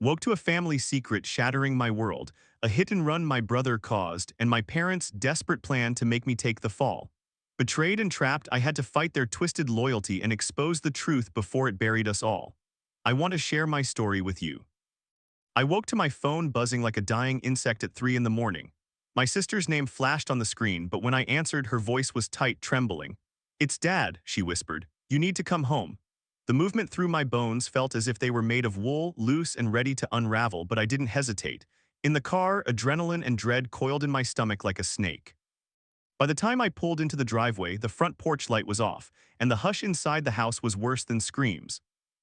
Woke to a family secret shattering my world, a hit and run my brother caused, and my parents' desperate plan to make me take the fall. Betrayed and trapped, I had to fight their twisted loyalty and expose the truth before it buried us all. I want to share my story with you. I woke to my phone buzzing like a dying insect at 3 in the morning. My sister's name flashed on the screen, but when I answered, her voice was tight, trembling. "It's Dad," she whispered. "You need to come home." The movement through my bones felt as if they were made of wool, loose and ready to unravel, but I didn't hesitate. In the car, adrenaline and dread coiled in my stomach like a snake. By the time I pulled into the driveway, the front porch light was off, and the hush inside the house was worse than screams.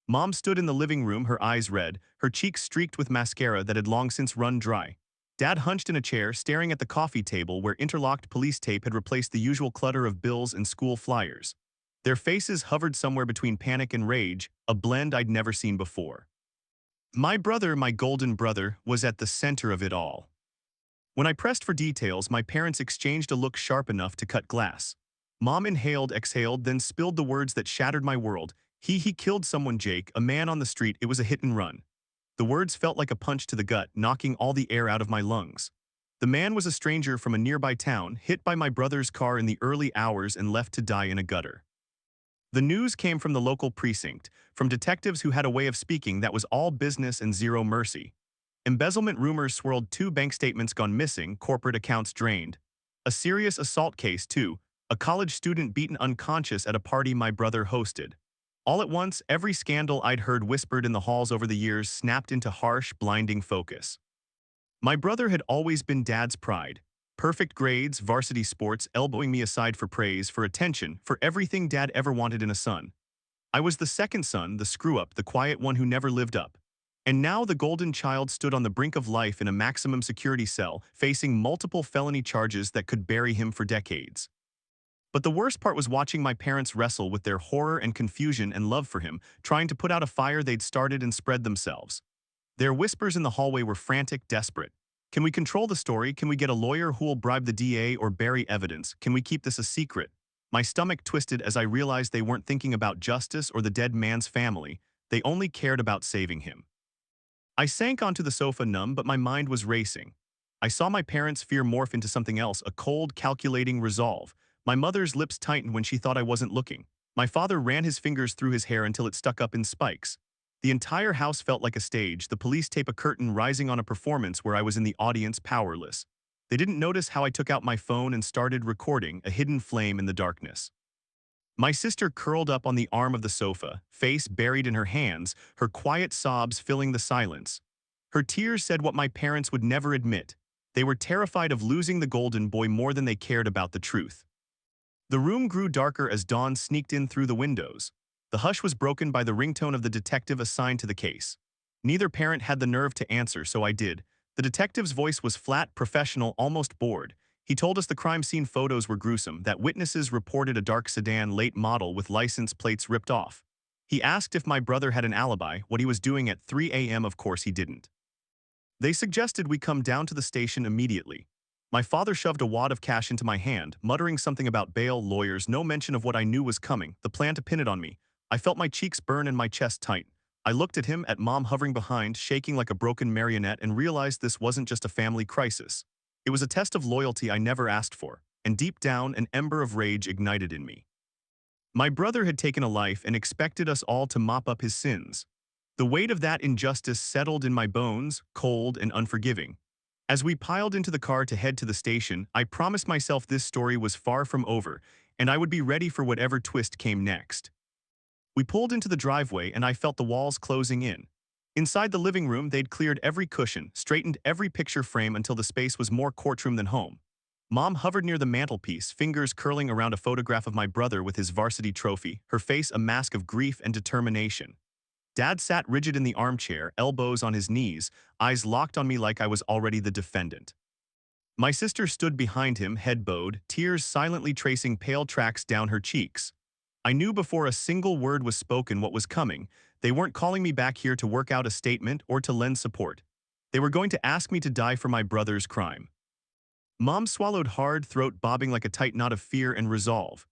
Mom stood in the living room, her eyes red, her cheeks streaked with mascara that had long since run dry. Dad hunched in a chair, staring at the coffee table where interlocked police tape had replaced the usual clutter of bills and school flyers. Their faces hovered somewhere between panic and rage, a blend I'd never seen before. My brother, my golden brother, was at the center of it all. When I pressed for details, my parents exchanged a look sharp enough to cut glass. Mom inhaled, exhaled, then spilled the words that shattered my world. He killed someone, Jake, a man on the street. It was a hit and run." The words felt like a punch to the gut, knocking all the air out of my lungs. The man was a stranger from a nearby town, hit by my brother's car in the early hours and left to die in a gutter. The news came from the local precinct, from detectives who had a way of speaking that was all business and zero mercy. Embezzlement rumors swirled, 2 bank statements gone missing, corporate accounts drained. A serious assault case, too, a college student beaten unconscious at a party my brother hosted. All at once, every scandal I'd heard whispered in the halls over the years snapped into harsh, blinding focus. My brother had always been Dad's pride. Perfect grades, varsity sports, elbowing me aside for praise, for attention, for everything Dad ever wanted in a son. I was the second son, the screw-up, the quiet one who never lived up. And now the golden child stood on the brink of life in a maximum security cell, facing multiple felony charges that could bury him for decades. But the worst part was watching my parents wrestle with their horror and confusion and love for him, trying to put out a fire they'd started and spread themselves. Their whispers in the hallway were frantic, desperate. "Can we control the story? Can we get a lawyer who'll bribe the DA or bury evidence? Can we keep this a secret?" My stomach twisted as I realized they weren't thinking about justice or the dead man's family. They only cared about saving him. I sank onto the sofa, numb, but my mind was racing. I saw my parents' fear morph into something else, a cold, calculating resolve. My mother's lips tightened when she thought I wasn't looking. My father ran his fingers through his hair until it stuck up in spikes. The entire house felt like a stage, the police tape a curtain rising on a performance where I was in the audience, powerless. They didn't notice how I took out my phone and started recording, a hidden flame in the darkness. My sister curled up on the arm of the sofa, face buried in her hands, her quiet sobs filling the silence. Her tears said what my parents would never admit. They were terrified of losing the golden boy more than they cared about the truth. The room grew darker as dawn sneaked in through the windows. The hush was broken by the ringtone of the detective assigned to the case. Neither parent had the nerve to answer, so I did. The detective's voice was flat, professional, almost bored. He told us the crime scene photos were gruesome, that witnesses reported a dark sedan late model with license plates ripped off. He asked if my brother had an alibi, what he was doing at 3 a.m. Of course he didn't. They suggested we come down to the station immediately. My father shoved a wad of cash into my hand, muttering something about bail, lawyers, no mention of what I knew was coming, the plan to pin it on me. I felt my cheeks burn and my chest tight. I looked at him, at Mom hovering behind, shaking like a broken marionette, and realized this wasn't just a family crisis. It was a test of loyalty I never asked for, and deep down, an ember of rage ignited in me. My brother had taken a life and expected us all to mop up his sins. The weight of that injustice settled in my bones, cold and unforgiving. As we piled into the car to head to the station, I promised myself this story was far from over, and I would be ready for whatever twist came next. We pulled into the driveway and I felt the walls closing in. Inside the living room, they'd cleared every cushion, straightened every picture frame until the space was more courtroom than home. Mom hovered near the mantelpiece, fingers curling around a photograph of my brother with his varsity trophy, her face a mask of grief and determination. Dad sat rigid in the armchair, elbows on his knees, eyes locked on me like I was already the defendant. My sister stood behind him, head bowed, tears silently tracing pale tracks down her cheeks. I knew before a single word was spoken what was coming. They weren't calling me back here to work out a statement or to lend support. They were going to ask me to die for my brother's crime. Mom swallowed hard, throat bobbing like a tight knot of fear and resolve.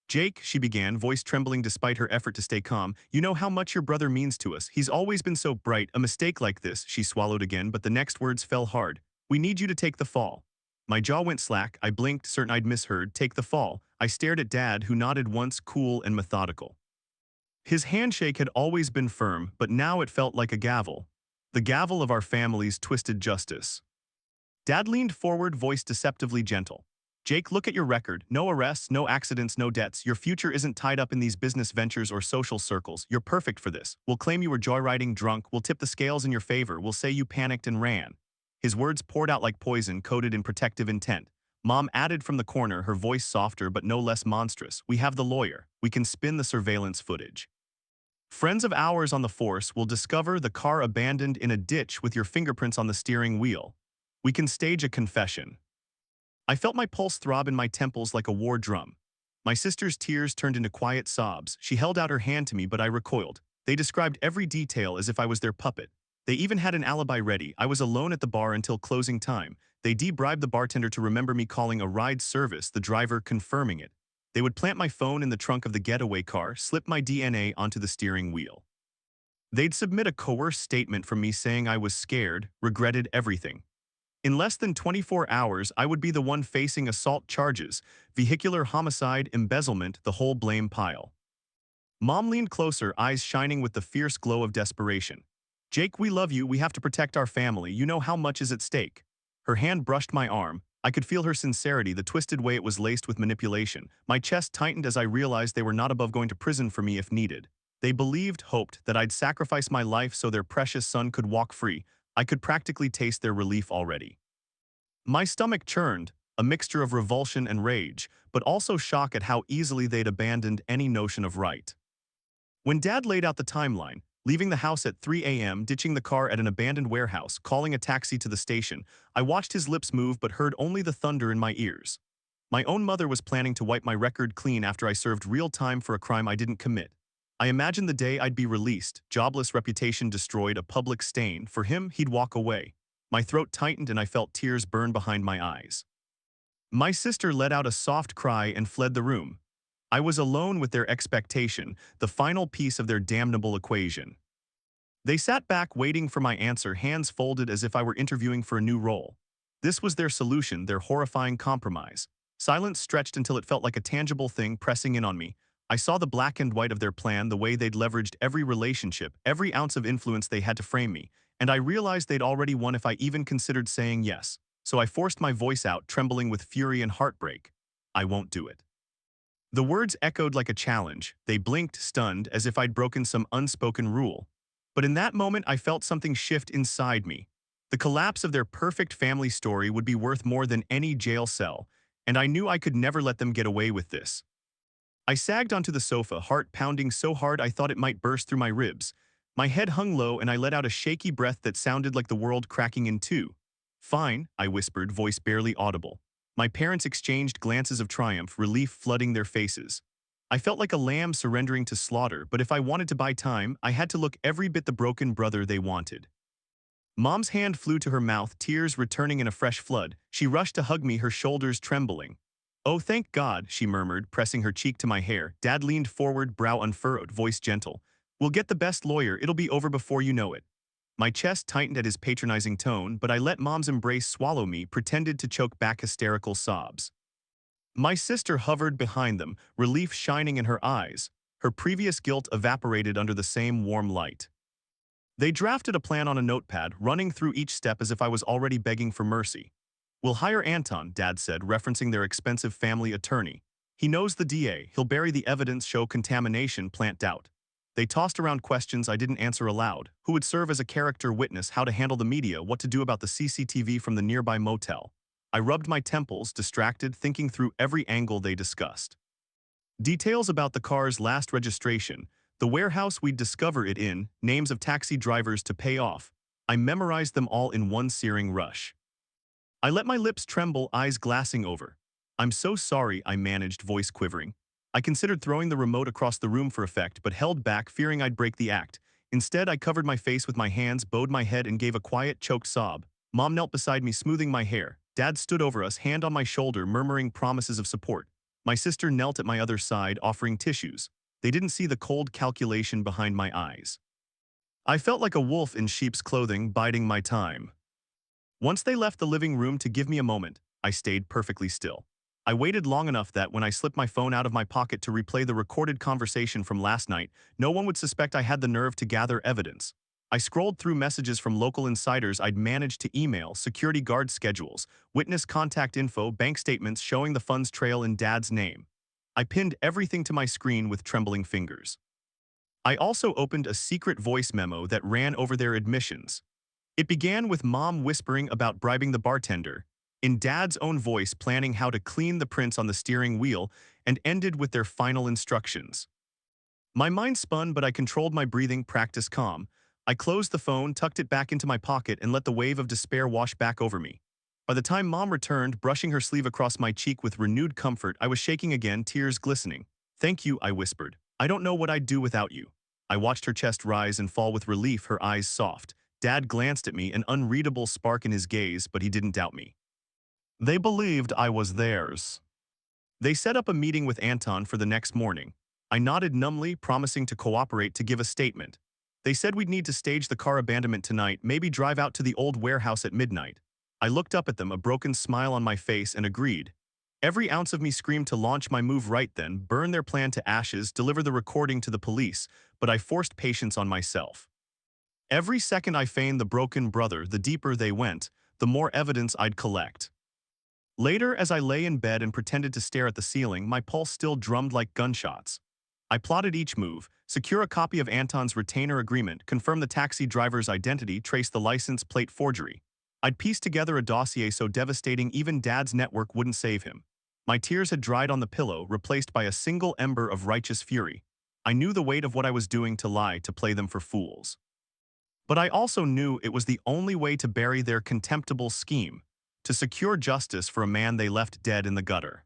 Jake, she began, voice trembling despite her effort to stay calm, you know how much your brother means to us. He's always been so bright. A mistake like this, she swallowed again, but the next words fell hard. We need you to take the fall. My jaw went slack. I blinked, certain I'd misheard. Take the fall. I stared at Dad, who nodded once, cool and methodical. His handshake had always been firm, but now it felt like a gavel. The gavel of our family's twisted justice. Dad leaned forward, voice deceptively gentle. Jake, look at your record. No arrests, no accidents, no debts. Your future isn't tied up in these business ventures or social circles. You're perfect for this. We'll claim you were joyriding drunk. We'll tip the scales in your favor. We'll say you panicked and ran. His words poured out like poison, coated in protective intent. Mom added from the corner, her voice softer but no less monstrous. We have the lawyer. We can spin the surveillance footage. Friends of ours on the force will discover the car abandoned in a ditch with your fingerprints on the steering wheel. We can stage a confession. I felt my pulse throb in my temples like a war drum. My sister's tears turned into quiet sobs. She held out her hand to me, but I recoiled. They described every detail as if I was their puppet. They even had an alibi ready. I was alone at the bar until closing time. They de-bribed the bartender to remember me calling a ride service, the driver confirming it. They would plant my phone in the trunk of the getaway car, slip my DNA onto the steering wheel. They'd submit a coerced statement from me saying I was scared, regretted everything. In less than 24 hours, I would be the one facing assault charges, vehicular homicide, embezzlement, the whole blame pile. Mom leaned closer, eyes shining with the fierce glow of desperation. Jake, we love you. We have to protect our family. You know how much is at stake. Her hand brushed my arm. I could feel her sincerity, the twisted way it was laced with manipulation. My chest tightened as I realized they were not above going to prison for me if needed. They believed, hoped, that I'd sacrifice my life so their precious son could walk free. I could practically taste their relief already. My stomach churned, a mixture of revulsion and rage, but also shock at how easily they'd abandoned any notion of right. When Dad laid out the timeline, leaving the house at 3 a.m., ditching the car at an abandoned warehouse, calling a taxi to the station, I watched his lips move but heard only the thunder in my ears. My own mother was planning to wipe my record clean after I served real time for a crime I didn't commit. I imagined the day I'd be released, jobless, reputation destroyed, a public stain. For him, he'd walk away. My throat tightened and I felt tears burn behind my eyes. My sister let out a soft cry and fled the room. I was alone with their expectation, the final piece of their damnable equation. They sat back waiting for my answer, hands folded as if I were interviewing for a new role. This was their solution, their horrifying compromise. Silence stretched until it felt like a tangible thing pressing in on me. I saw the black and white of their plan, the way they'd leveraged every relationship, every ounce of influence they had to frame me, and I realized they'd already won if I even considered saying yes. So I forced my voice out, trembling with fury and heartbreak. I won't do it. The words echoed like a challenge. They blinked, stunned, as if I'd broken some unspoken rule. But in that moment, I felt something shift inside me. The collapse of their perfect family story would be worth more than any jail cell, and I knew I could never let them get away with this. I sagged onto the sofa, heart pounding so hard I thought it might burst through my ribs. My head hung low and I let out a shaky breath that sounded like the world cracking in two. Fine, I whispered, voice barely audible. My parents exchanged glances of triumph, relief flooding their faces. I felt like a lamb surrendering to slaughter, but if I wanted to buy time, I had to look every bit the broken brother they wanted. Mom's hand flew to her mouth, tears returning in a fresh flood. She rushed to hug me, her shoulders trembling. Oh, thank God, she murmured, pressing her cheek to my hair. Dad leaned forward, brow unfurrowed, voice gentle. We'll get the best lawyer, it'll be over before you know it. My chest tightened at his patronizing tone, but I let Mom's embrace swallow me, pretended to choke back hysterical sobs. My sister hovered behind them, relief shining in her eyes. Her previous guilt evaporated under the same warm light. They drafted a plan on a notepad, running through each step as if I was already begging for mercy. We'll hire Anton, Dad said, referencing their expensive family attorney. He knows the DA, he'll bury the evidence, show contamination, plant doubt. They tossed around questions I didn't answer aloud. Who would serve as a character witness, how to handle the media, what to do about the CCTV from the nearby motel. I rubbed my temples, distracted, thinking through every angle they discussed. Details about the car's last registration, the warehouse we'd discover it in, names of taxi drivers to pay off. I memorized them all in one searing rush. I let my lips tremble, eyes glassing over. I'm so sorry, I managed, voice quivering. I considered throwing the remote across the room for effect, but held back, fearing I'd break the act. Instead, I covered my face with my hands, bowed my head, and gave a quiet, choked sob. Mom knelt beside me, smoothing my hair. Dad stood over us, hand on my shoulder, murmuring promises of support. My sister knelt at my other side, offering tissues. They didn't see the cold calculation behind my eyes. I felt like a wolf in sheep's clothing, biding my time. Once they left the living room to give me a moment, I stayed perfectly still. I waited long enough that when I slipped my phone out of my pocket to replay the recorded conversation from last night, no one would suspect I had the nerve to gather evidence. I scrolled through messages from local insiders I'd managed to email, security guard schedules, witness contact info, bank statements showing the funds trail in Dad's name. I pinned everything to my screen with trembling fingers. I also opened a secret voice memo that ran over their admissions. It began with Mom whispering about bribing the bartender, in Dad's own voice planning how to clean the prints on the steering wheel, and ended with their final instructions. My mind spun, but I controlled my breathing, practiced calm. I closed the phone, tucked it back into my pocket, and let the wave of despair wash back over me. By the time Mom returned, brushing her sleeve across my cheek with renewed comfort, I was shaking again, tears glistening. "Thank you," I whispered. "I don't know what I'd do without you." I watched her chest rise and fall with relief, her eyes soft. Dad glanced at me, an unreadable spark in his gaze, but he didn't doubt me. They believed I was theirs. They set up a meeting with Anton for the next morning. I nodded numbly, promising to cooperate to give a statement. They said we'd need to stage the car abandonment tonight, maybe drive out to the old warehouse at midnight. I looked up at them, a broken smile on my face, and agreed. Every ounce of me screamed to launch my move right then, burn their plan to ashes, deliver the recording to the police, but I forced patience on myself. Every second I feigned the broken brother, the deeper they went, the more evidence I'd collect. Later, as I lay in bed and pretended to stare at the ceiling, my pulse still drummed like gunshots. I plotted each move, secure a copy of Anton's retainer agreement, confirm the taxi driver's identity, trace the license plate forgery. I'd pieced together a dossier so devastating even Dad's network wouldn't save him. My tears had dried on the pillow, replaced by a single ember of righteous fury. I knew the weight of what I was doing, to lie, to play them for fools. But I also knew it was the only way to bury their contemptible scheme, to secure justice for a man they left dead in the gutter.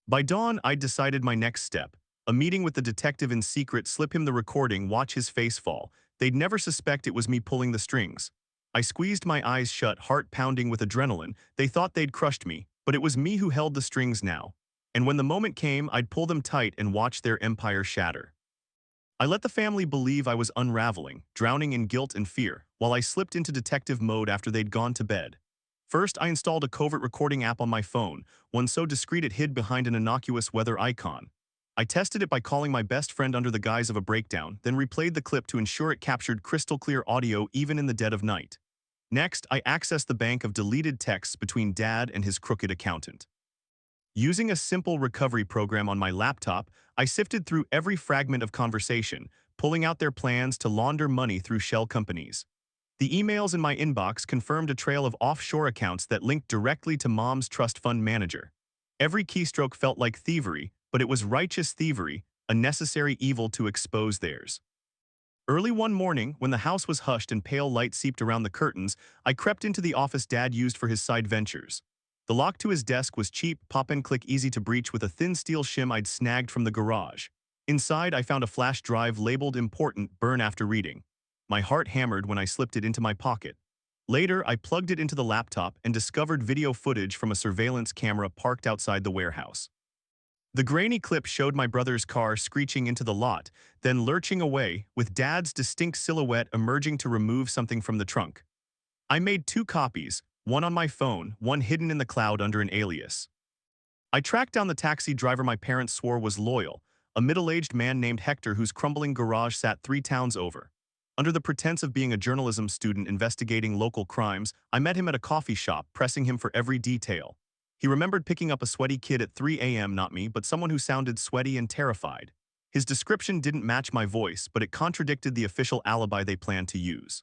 By dawn, I'd decided my next step, a meeting with the detective in secret, slip him the recording, watch his face fall. They'd never suspect it was me pulling the strings. I squeezed my eyes shut, heart pounding with adrenaline. They thought they'd crushed me, but it was me who held the strings now. And when the moment came, I'd pull them tight and watch their empire shatter. I let the family believe I was unraveling, drowning in guilt and fear, while I slipped into detective mode after they'd gone to bed. First, I installed a covert recording app on my phone, one so discreet it hid behind an innocuous weather icon. I tested it by calling my best friend under the guise of a breakdown, then replayed the clip to ensure it captured crystal clear audio even in the dead of night. Next, I accessed the bank of deleted texts between Dad and his crooked accountant. Using a simple recovery program on my laptop, I sifted through every fragment of conversation, pulling out their plans to launder money through shell companies. The emails in my inbox confirmed a trail of offshore accounts that linked directly to Mom's trust fund manager. Every keystroke felt like thievery, but it was righteous thievery, a necessary evil to expose theirs. Early one morning, when the house was hushed and pale light seeped around the curtains, I crept into the office Dad used for his side ventures. The lock to his desk was cheap, pop-and-click, easy to breach, with a thin steel shim I'd snagged from the garage. Inside, I found a flash drive labeled "Important, burn after reading." My heart hammered when I slipped it into my pocket. Later, I plugged it into the laptop and discovered video footage from a surveillance camera parked outside the warehouse. The grainy clip showed my brother's car screeching into the lot, then lurching away, with Dad's distinct silhouette emerging to remove something from the trunk. I made 2 copies, one on my phone, one hidden in the cloud under an alias. I tracked down the taxi driver my parents swore was loyal, a middle-aged man named Hector whose crumbling garage sat 3 towns over. Under the pretense of being a journalism student investigating local crimes, I met him at a coffee shop, pressing him for every detail. He remembered picking up a sweaty kid at 3 a.m., not me, but someone who sounded sweaty and terrified. His description didn't match my voice, but it contradicted the official alibi they planned to use.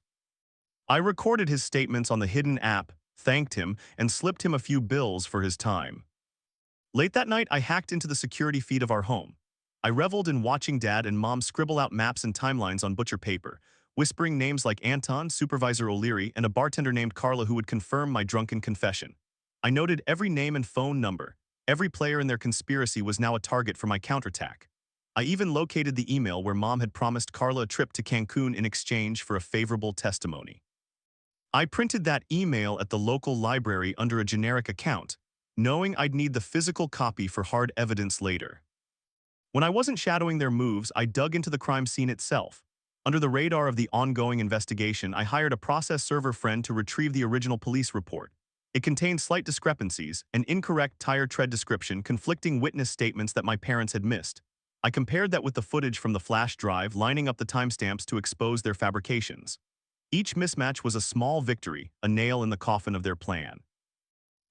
I recorded his statements on the hidden app, thanked him, and slipped him a few bills for his time. Late that night, I hacked into the security feed of our home. I reveled in watching Dad and Mom scribble out maps and timelines on butcher paper, whispering names like Anton, Supervisor O'Leary, and a bartender named Carla who would confirm my drunken confession. I noted every name and phone number. Every player in their conspiracy was now a target for my counterattack. I even located the email where Mom had promised Carla a trip to Cancun in exchange for a favorable testimony. I printed that email at the local library under a generic account, knowing I'd need the physical copy for hard evidence later. When I wasn't shadowing their moves, I dug into the crime scene itself. Under the radar of the ongoing investigation, I hired a process server friend to retrieve the original police report. It contained slight discrepancies, an incorrect tire tread description, conflicting witness statements that my parents had missed. I compared that with the footage from the flash drive, lining up the timestamps to expose their fabrications. Each mismatch was a small victory, a nail in the coffin of their plan.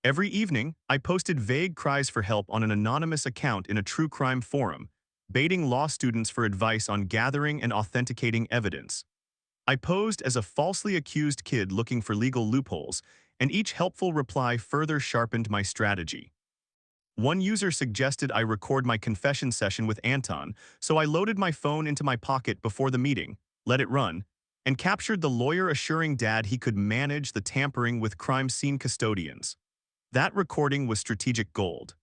Every evening, I posted vague cries for help on an anonymous account in a true crime forum, baiting law students for advice on gathering and authenticating evidence. I posed as a falsely accused kid looking for legal loopholes, and each helpful reply further sharpened my strategy. One user suggested I record my confession session with Anton, so I loaded my phone into my pocket before the meeting, let it run, and captured the lawyer assuring Dad he could manage the tampering with crime scene custodians. That recording was strategic gold.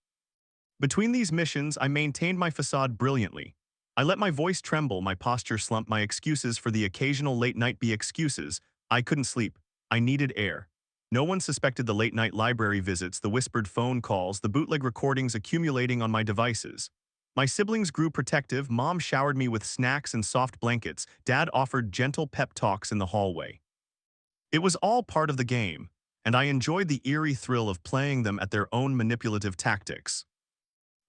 Between these missions, I maintained my facade brilliantly. I let my voice tremble, my posture slump, my excuses for the occasional late night be excuses. I couldn't sleep. I needed air. No one suspected the late-night library visits, the whispered phone calls, the bootleg recordings accumulating on my devices. My siblings grew protective, Mom showered me with snacks and soft blankets, Dad offered gentle pep talks in the hallway. It was all part of the game, and I enjoyed the eerie thrill of playing them at their own manipulative tactics.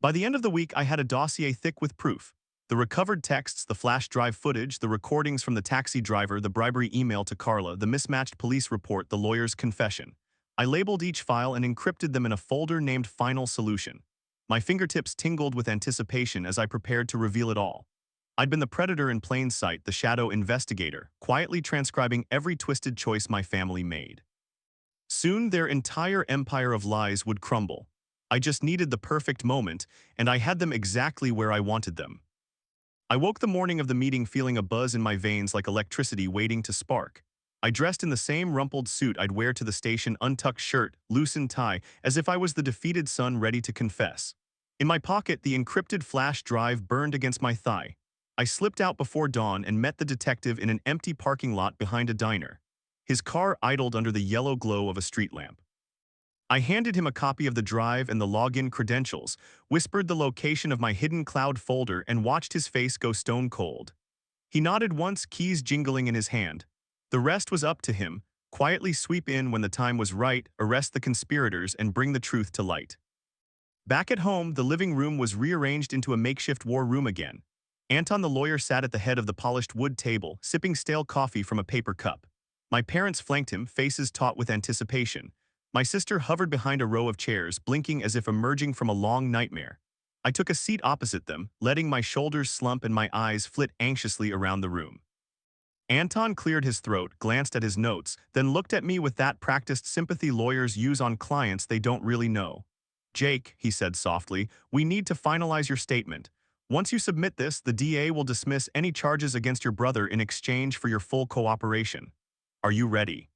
By the end of the week, I had a dossier thick with proof. The recovered texts, the flash drive footage, the recordings from the taxi driver, the bribery email to Carla, the mismatched police report, the lawyer's confession. I labeled each file and encrypted them in a folder named Final Solution. My fingertips tingled with anticipation as I prepared to reveal it all. I'd been the predator in plain sight, the shadow investigator, quietly transcribing every twisted choice my family made. Soon, their entire empire of lies would crumble. I just needed the perfect moment, and I had them exactly where I wanted them. I woke the morning of the meeting feeling a buzz in my veins like electricity waiting to spark. I dressed in the same rumpled suit I'd wear to the station, untucked shirt, loosened tie, as if I was the defeated son ready to confess. In my pocket, the encrypted flash drive burned against my thigh. I slipped out before dawn and met the detective in an empty parking lot behind a diner. His car idled under the yellow glow of a street lamp. I handed him a copy of the drive and the login credentials, whispered the location of my hidden cloud folder, and watched his face go stone cold. He nodded once, keys jingling in his hand. The rest was up to him. Quietly sweep in when the time was right, arrest the conspirators, and bring the truth to light. Back at home, the living room was rearranged into a makeshift war room again. Anton the lawyer sat at the head of the polished wood table, sipping stale coffee from a paper cup. My parents flanked him, faces taut with anticipation. My sister hovered behind a row of chairs, blinking as if emerging from a long nightmare. I took a seat opposite them, letting my shoulders slump and my eyes flit anxiously around the room. Anton cleared his throat, glanced at his notes, then looked at me with that practiced sympathy lawyers use on clients they don't really know. "Jake," he said softly, "we need to finalize your statement. Once you submit this, the DA will dismiss any charges against your brother in exchange for your full cooperation. Are you ready?"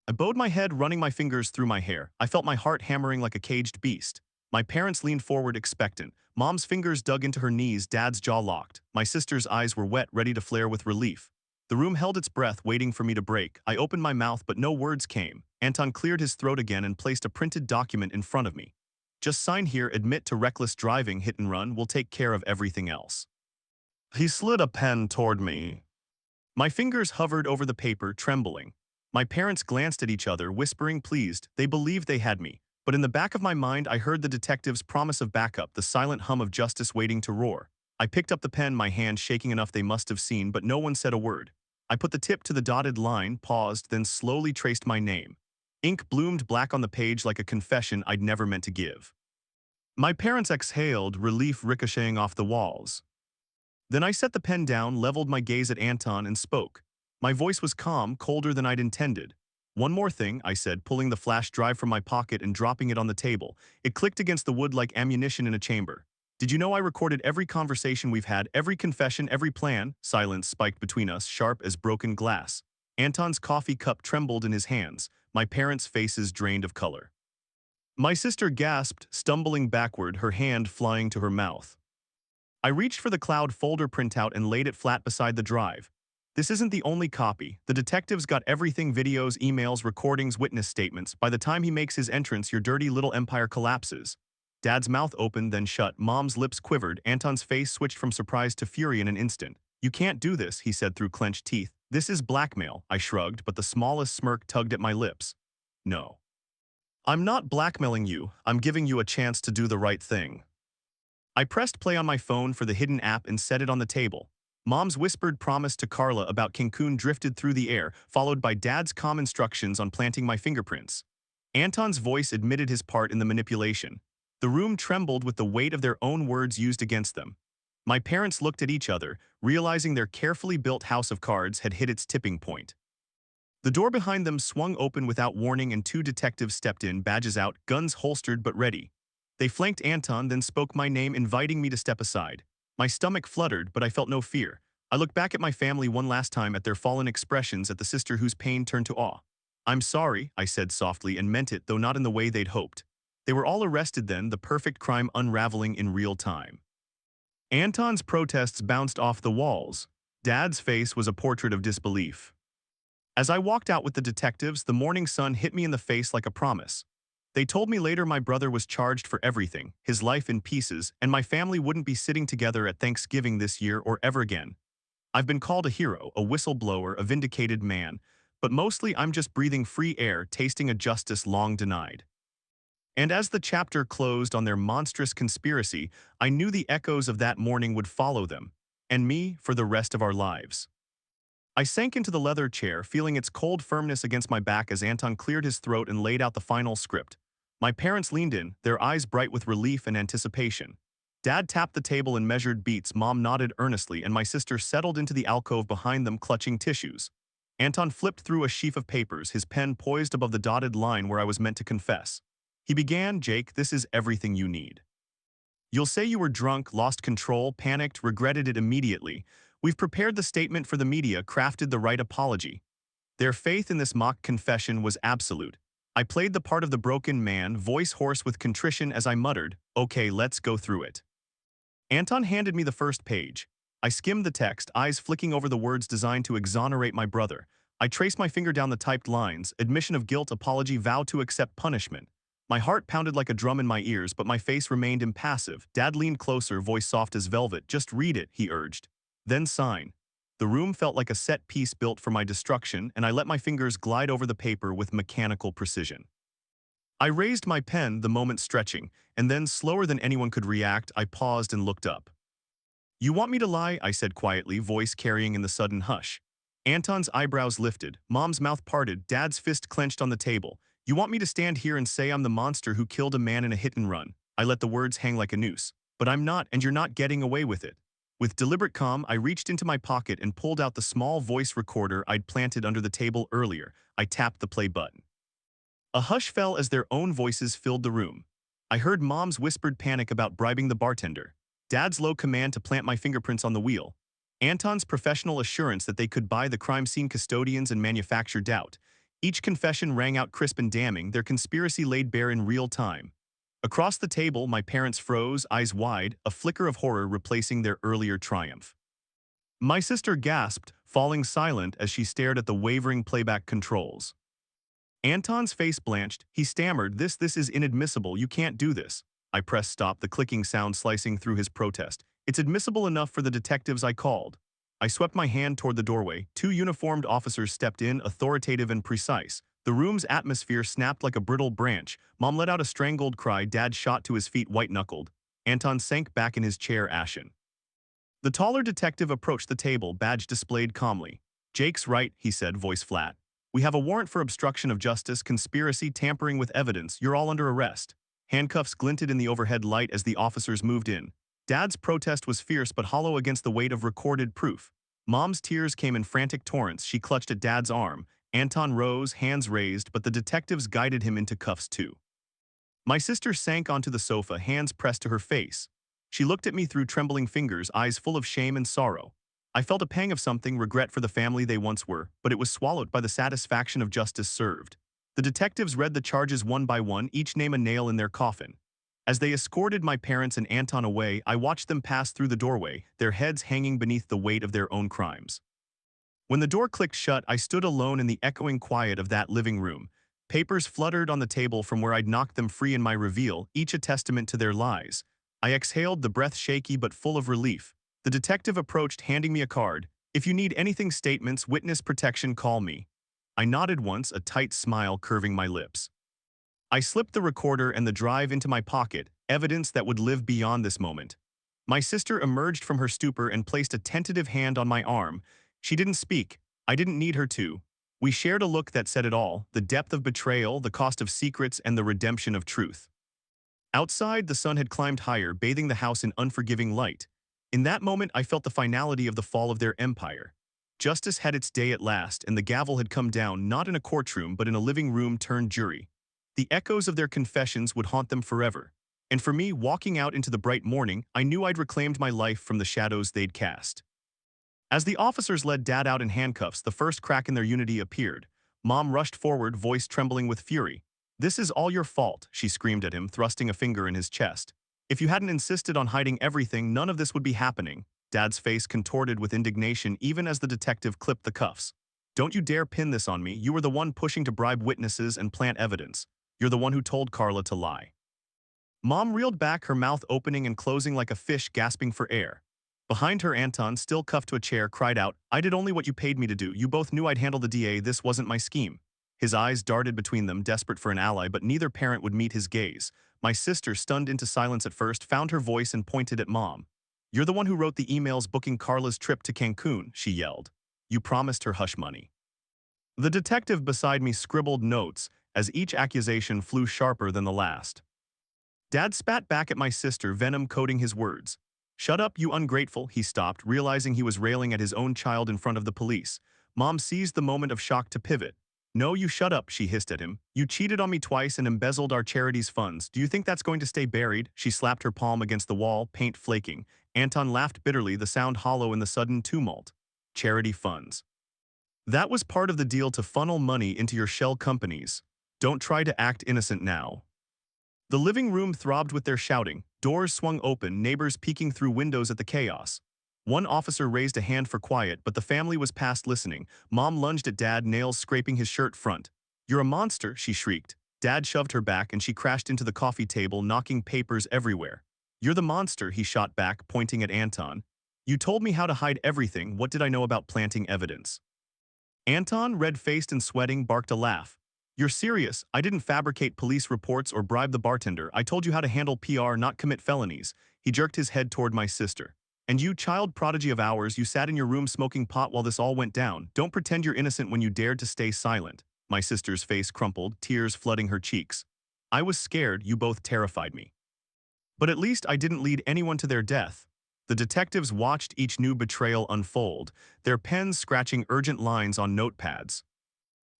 I bowed my head, running my fingers through my hair. I felt my heart hammering like a caged beast. My parents leaned forward expectant. Mom's fingers dug into her knees, Dad's jaw locked. My sister's eyes were wet, ready to flare with relief. The room held its breath, waiting for me to break. I opened my mouth, but no words came. Anton cleared his throat again and placed a printed document in front of me. "Just sign here, admit to reckless driving, hit and run. We'll take care of everything else." He slid a pen toward me. My fingers hovered over the paper, trembling. My parents glanced at each other, whispering pleased. They believed they had me. But in the back of my mind, I heard the detective's promise of backup, the silent hum of justice waiting to roar. I picked up the pen, my hand shaking enough they must have seen, but no one said a word. I put the tip to the dotted line, paused, then slowly traced my name. Ink bloomed black on the page like a confession I'd never meant to give. My parents exhaled, relief ricocheting off the walls. Then I set the pen down, leveled my gaze at Anton, and spoke. My voice was calm, colder than I'd intended. "One more thing," I said, pulling the flash drive from my pocket and dropping it on the table. It clicked against the wood like ammunition in a chamber. "Did you know I recorded every conversation we've had, every confession, every plan?" Silence spiked between us, sharp as broken glass. Anton's coffee cup trembled in his hands. My parents' faces drained of color. My sister gasped, stumbling backward, her hand flying to her mouth. I reached for the cloud folder printout and laid it flat beside the drive. This isn't the only copy. The detective's got everything: videos, emails, recordings, witness statements. By the time he makes his entrance, your dirty little empire collapses. Dad's mouth opened, then shut. Mom's lips quivered. Anton's face switched from surprise to fury in an instant. You can't do this, he said through clenched teeth. This is blackmail, I shrugged, but the smallest smirk tugged at my lips. No. I'm not blackmailing you. I'm giving you a chance to do the right thing. I pressed play on my phone for the hidden app and set it on the table. Mom's whispered promise to Carla about Cancun drifted through the air, followed by Dad's calm instructions on planting my fingerprints. Anton's voice admitted his part in the manipulation. The room trembled with the weight of their own words used against them. My parents looked at each other, realizing their carefully built house of cards had hit its tipping point. The door behind them swung open without warning and two detectives stepped in, badges out, guns holstered but ready. They flanked Anton, then spoke my name, inviting me to step aside. My stomach fluttered, but I felt no fear. I looked back at my family one last time, at their fallen expressions, at the sister whose pain turned to awe. I'm sorry, I said softly, and meant it, though not in the way they'd hoped. They were all arrested then, the perfect crime unraveling in real time. Anton's protests bounced off the walls. Dad's face was a portrait of disbelief. As I walked out with the detectives, the morning sun hit me in the face like a promise. They told me later my brother was charged for everything, his life in pieces, and my family wouldn't be sitting together at Thanksgiving this year or ever again. I've been called a hero, a whistleblower, a vindicated man, but mostly I'm just breathing free air, tasting a justice long denied. And as the chapter closed on their monstrous conspiracy, I knew the echoes of that morning would follow them, and me for the rest of our lives. I sank into the leather chair, feeling its cold firmness against my back as Anton cleared his throat and laid out the final script. My parents leaned in, their eyes bright with relief and anticipation. Dad tapped the table in measured beats, Mom nodded earnestly, and my sister settled into the alcove behind them, clutching tissues. Anton flipped through a sheaf of papers, his pen poised above the dotted line where I was meant to confess. He began, Jake, this is everything you need. You'll say you were drunk, lost control, panicked, regretted it immediately. We've prepared the statement for the media, crafted the right apology. Their faith in this mock confession was absolute. I played the part of the broken man, voice hoarse with contrition as I muttered, okay, let's go through it. Anton handed me the first page. I skimmed the text, eyes flicking over the words designed to exonerate my brother. I traced my finger down the typed lines, admission of guilt, apology, vow to accept punishment. My heart pounded like a drum in my ears, but my face remained impassive. Dad leaned closer, voice soft as velvet. Just read it, he urged. Then sign. The room felt like a set piece built for my destruction, and I let my fingers glide over the paper with mechanical precision. I raised my pen, the moment stretching, and then, slower than anyone could react, I paused and looked up. You want me to lie? I said quietly, voice carrying in the sudden hush. Anton's eyebrows lifted, Mom's mouth parted, Dad's fist clenched on the table. You want me to stand here and say I'm the monster who killed a man in a hit and run? I let the words hang like a noose. But I'm not, and you're not getting away with it. With deliberate calm, I reached into my pocket and pulled out the small voice recorder I'd planted under the table earlier. I tapped the play button. A hush fell as their own voices filled the room. I heard Mom's whispered panic about bribing the bartender, Dad's low command to plant my fingerprints on the wheel, Anton's professional assurance that they could buy the crime scene custodians and manufacture doubt. Each confession rang out crisp and damning, their conspiracy laid bare in real time. Across the table, my parents froze, eyes wide, a flicker of horror replacing their earlier triumph. My sister gasped, falling silent as she stared at the wavering playback controls. Anton's face blanched. He stammered, This is inadmissible, you can't do this. I pressed stop, the clicking sound slicing through his protest. It's admissible enough for the detectives I called. I swept my hand toward the doorway. Two uniformed officers stepped in, authoritative and precise. The room's atmosphere snapped like a brittle branch. Mom let out a strangled cry. Dad shot to his feet, white-knuckled. Anton sank back in his chair, ashen. The taller detective approached the table, badge displayed calmly. Jake's right, he said, voice flat. We have a warrant for obstruction of justice, conspiracy, tampering with evidence. You're all under arrest. Handcuffs glinted in the overhead light as the officers moved in. Dad's protest was fierce but hollow against the weight of recorded proof. Mom's tears came in frantic torrents. She clutched at Dad's arm. Anton rose, hands raised, but the detectives guided him into cuffs too. My sister sank onto the sofa, hands pressed to her face. She looked at me through trembling fingers, eyes full of shame and sorrow. I felt a pang of something, regret for the family they once were, but it was swallowed by the satisfaction of justice served. The detectives read the charges one by one, each name a nail in their coffin. As they escorted my parents and Anton away, I watched them pass through the doorway, their heads hanging beneath the weight of their own crimes. When the door clicked shut, I stood alone in the echoing quiet of that living room. Papers fluttered on the table from where I'd knocked them free in my reveal, each a testament to their lies. I exhaled, the breath shaky but full of relief. The detective approached, handing me a card. "If you need anything, statements, witness protection, call me." I nodded once, a tight smile curving my lips. I slipped the recorder and the drive into my pocket, evidence that would live beyond this moment. My sister emerged from her stupor and placed a tentative hand on my arm. She didn't speak. I didn't need her to. We shared a look that said it all, the depth of betrayal, the cost of secrets, and the redemption of truth. Outside, the sun had climbed higher, bathing the house in unforgiving light. In that moment, I felt the finality of the fall of their empire. Justice had its day at last, and the gavel had come down, not in a courtroom, but in a living room turned jury. The echoes of their confessions would haunt them forever. And for me, walking out into the bright morning, I knew I'd reclaimed my life from the shadows they'd cast. As the officers led Dad out in handcuffs, the first crack in their unity appeared. Mom rushed forward, voice trembling with fury. "This is all your fault," she screamed at him, thrusting a finger in his chest. "If you hadn't insisted on hiding everything, none of this would be happening." Dad's face contorted with indignation even as the detective clipped the cuffs. "Don't you dare pin this on me. You were the one pushing to bribe witnesses and plant evidence. You're the one who told Carla to lie." Mom reeled back, her mouth opening and closing like a fish gasping for air. Behind her, Anton, still cuffed to a chair, cried out, "I did only what you paid me to do. You both knew I'd handle the DA. This wasn't my scheme." His eyes darted between them, desperate for an ally, but neither parent would meet his gaze. My sister, stunned into silence at first, found her voice and pointed at Mom. "You're the one who wrote the emails booking Carla's trip to Cancun," she yelled. "You promised her hush money." The detective beside me scribbled notes as each accusation flew sharper than the last. Dad spat back at my sister, venom coating his words. "Shut up, you ungrateful," he stopped, realizing he was railing at his own child in front of the police. Mom seized the moment of shock to pivot. "No, you shut up," she hissed at him. "You cheated on me twice and embezzled our charity's funds. Do you think that's going to stay buried?" She slapped her palm against the wall, paint flaking. Anton laughed bitterly, the sound hollow in the sudden tumult. "Charity funds. That was part of the deal to funnel money into your shell companies. Don't try to act innocent now." The living room throbbed with their shouting. Doors swung open, neighbors peeking through windows at the chaos. One officer raised a hand for quiet, but the family was past listening. Mom lunged at Dad, nails scraping his shirt front. "You're a monster," she shrieked. Dad shoved her back and she crashed into the coffee table, knocking papers everywhere. "You're the monster," he shot back, pointing at Anton. "You told me how to hide everything. What did I know about planting evidence?" Anton, red-faced and sweating, barked a laugh. "You're serious? I didn't fabricate police reports or bribe the bartender. I told you how to handle PR, not commit felonies." He jerked his head toward my sister. "And you, child prodigy of ours, you sat in your room smoking pot while this all went down. Don't pretend you're innocent when you dared to stay silent." My sister's face crumpled, tears flooding her cheeks. "I was scared. You both terrified me. But at least I didn't lead anyone to their death." The detectives watched each new betrayal unfold, their pens scratching urgent lines on notepads.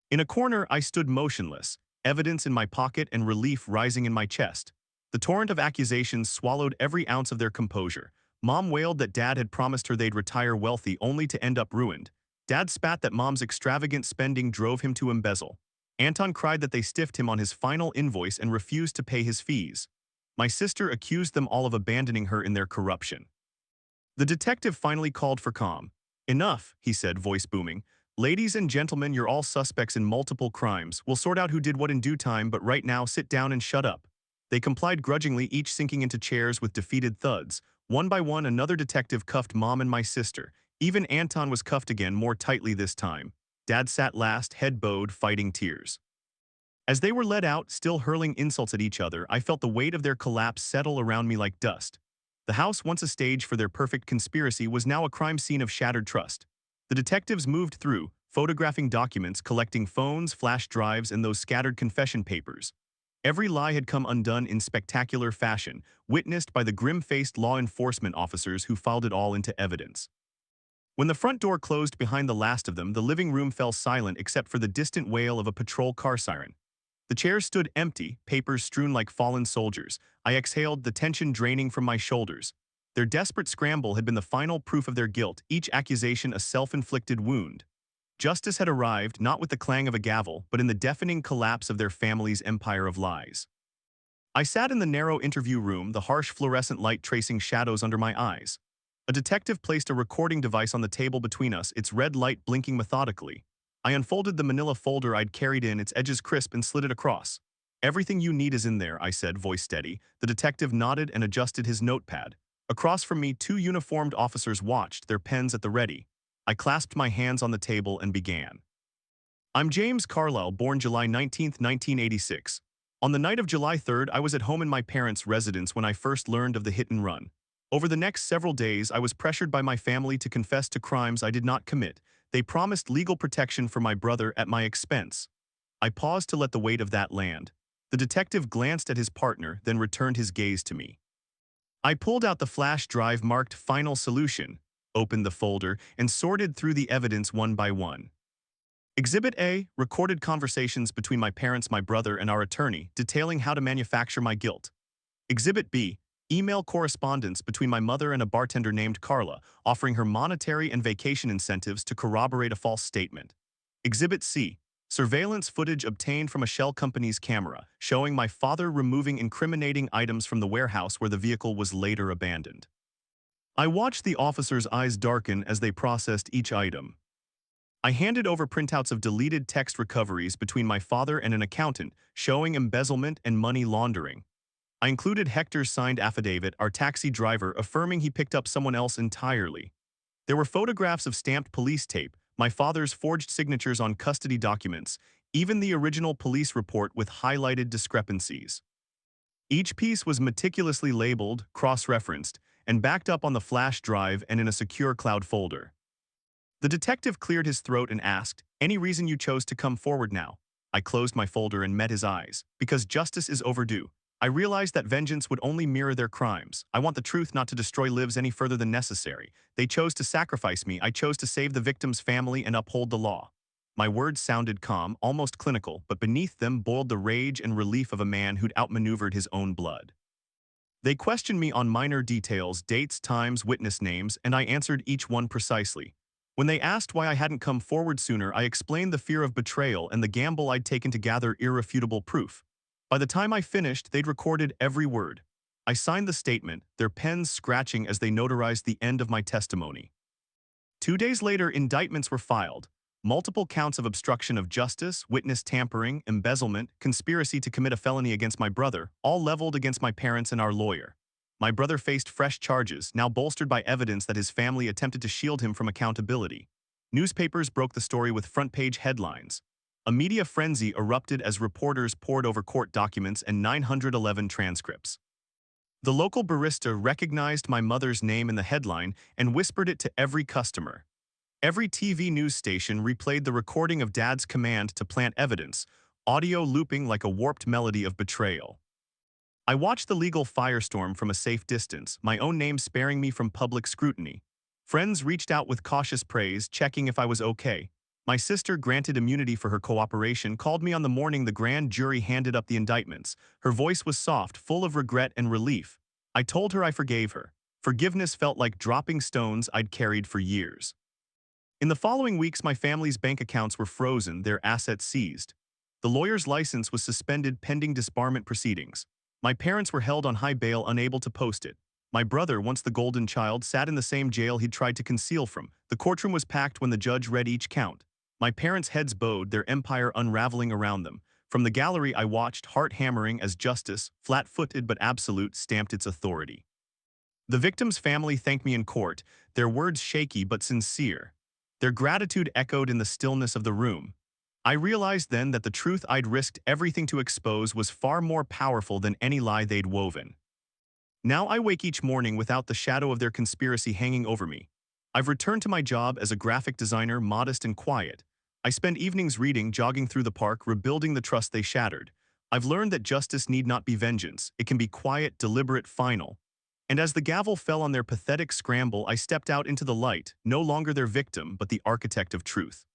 In a corner, I stood motionless, evidence in my pocket and relief rising in my chest. The torrent of accusations swallowed every ounce of their composure. Mom wailed that Dad had promised her they'd retire wealthy only to end up ruined. Dad spat that Mom's extravagant spending drove him to embezzle. Anton cried that they stiffed him on his final invoice and refused to pay his fees. My sister accused them all of abandoning her in their corruption. The detective finally called for calm. "Enough," he said, voice booming. "Ladies and gentlemen, you're all suspects in multiple crimes. We'll sort out who did what in due time, but right now, sit down and shut up." They complied grudgingly, each sinking into chairs with defeated thuds. One by one, another detective cuffed Mom and my sister. Even Anton was cuffed again, more tightly this time. Dad sat last, head bowed, fighting tears. As they were led out, still hurling insults at each other, I felt the weight of their collapse settle around me like dust. The house, once a stage for their perfect conspiracy, was now a crime scene of shattered trust. The detectives moved through, photographing documents, collecting phones, flash drives, and those scattered confession papers. Every lie had come undone in spectacular fashion, witnessed by the grim-faced law enforcement officers who filed it all into evidence. When the front door closed behind the last of them, the living room fell silent except for the distant wail of a patrol car siren. The chairs stood empty, papers strewn like fallen soldiers. I exhaled, the tension draining from my shoulders. Their desperate scramble had been the final proof of their guilt, each accusation a self-inflicted wound. Justice had arrived, not with the clang of a gavel, but in the deafening collapse of their family's empire of lies. I sat in the narrow interview room, the harsh fluorescent light tracing shadows under my eyes. A detective placed a recording device on the table between us, its red light blinking methodically. I unfolded the manila folder I'd carried in, its edges crisp, and slid it across. "Everything you need is in there," I said, voice steady. The detective nodded and adjusted his notepad. Across from me, two uniformed officers watched, their pens at the ready. I clasped my hands on the table and began. "I'm James Carlisle, born July 19th, 1986. On the night of July 3rd, I was at home in my parents' residence when I first learned of the hit and run. Over the next several days, I was pressured by my family to confess to crimes I did not commit. They promised legal protection for my brother at my expense." I paused to let the weight of that land. The detective glanced at his partner, then returned his gaze to me. I pulled out the flash drive marked Final Solution, opened the folder, and sorted through the evidence one by one. Exhibit A, recorded conversations between my parents, my brother, and our attorney, detailing how to manufacture my guilt. Exhibit B, email correspondence between my mother and a bartender named Carla, offering her monetary and vacation incentives to corroborate a false statement. Exhibit C, surveillance footage obtained from a shell company's camera, showing my father removing incriminating items from the warehouse where the vehicle was later abandoned. I watched the officers' eyes darken as they processed each item. I handed over printouts of deleted text recoveries between my father and an accountant, showing embezzlement and money laundering. I included Hector's signed affidavit, our taxi driver, affirming he picked up someone else entirely. There were photographs of stamped police tape, my father's forged signatures on custody documents, even the original police report with highlighted discrepancies. Each piece was meticulously labeled, cross-referenced, and backed up on the flash drive and in a secure cloud folder. The detective cleared his throat and asked, "Any reason you chose to come forward now?" I closed my folder and met his eyes. "Because justice is overdue. I realized that vengeance would only mirror their crimes. I want the truth not to destroy lives any further than necessary. They chose to sacrifice me. I chose to save the victim's family and uphold the law." My words sounded calm, almost clinical, but beneath them boiled the rage and relief of a man who'd outmaneuvered his own blood. They questioned me on minor details, dates, times, witness names, and I answered each one precisely. When they asked why I hadn't come forward sooner, I explained the fear of betrayal and the gamble I'd taken to gather irrefutable proof. By the time I finished, they'd recorded every word. I signed the statement, their pens scratching as they notarized the end of my testimony. 2 days later, indictments were filed. Multiple counts of obstruction of justice, witness tampering, embezzlement, conspiracy to commit a felony against my brother, all leveled against my parents and our lawyer. My brother faced fresh charges, now bolstered by evidence that his family attempted to shield him from accountability. Newspapers broke the story with front-page headlines. A media frenzy erupted as reporters pored over court documents and 911 transcripts. The local barista recognized my mother's name in the headline and whispered it to every customer. Every TV news station replayed the recording of Dad's command to plant evidence, audio looping like a warped melody of betrayal. I watched the legal firestorm from a safe distance, my own name sparing me from public scrutiny. Friends reached out with cautious praise, checking if I was okay. My sister, granted immunity for her cooperation, called me on the morning the grand jury handed up the indictments. Her voice was soft, full of regret and relief. I told her I forgave her. Forgiveness felt like dropping stones I'd carried for years. In the following weeks, my family's bank accounts were frozen, their assets seized. The lawyer's license was suspended pending disbarment proceedings. My parents were held on high bail, unable to post it. My brother, once the golden child, sat in the same jail he'd tried to conceal from. The courtroom was packed when the judge read each count. My parents' heads bowed, their empire unraveling around them. From the gallery, I watched, heart hammering, as justice, flat-footed but absolute, stamped its authority. The victim's family thanked me in court, their words shaky but sincere. Their gratitude echoed in the stillness of the room. I realized then that the truth I'd risked everything to expose was far more powerful than any lie they'd woven. Now I wake each morning without the shadow of their conspiracy hanging over me. I've returned to my job as a graphic designer, modest and quiet. I spend evenings reading, jogging through the park, rebuilding the trust they shattered. I've learned that justice need not be vengeance. It can be quiet, deliberate, final. And as the gavel fell on their pathetic scramble, I stepped out into the light, no longer their victim, but the architect of truth.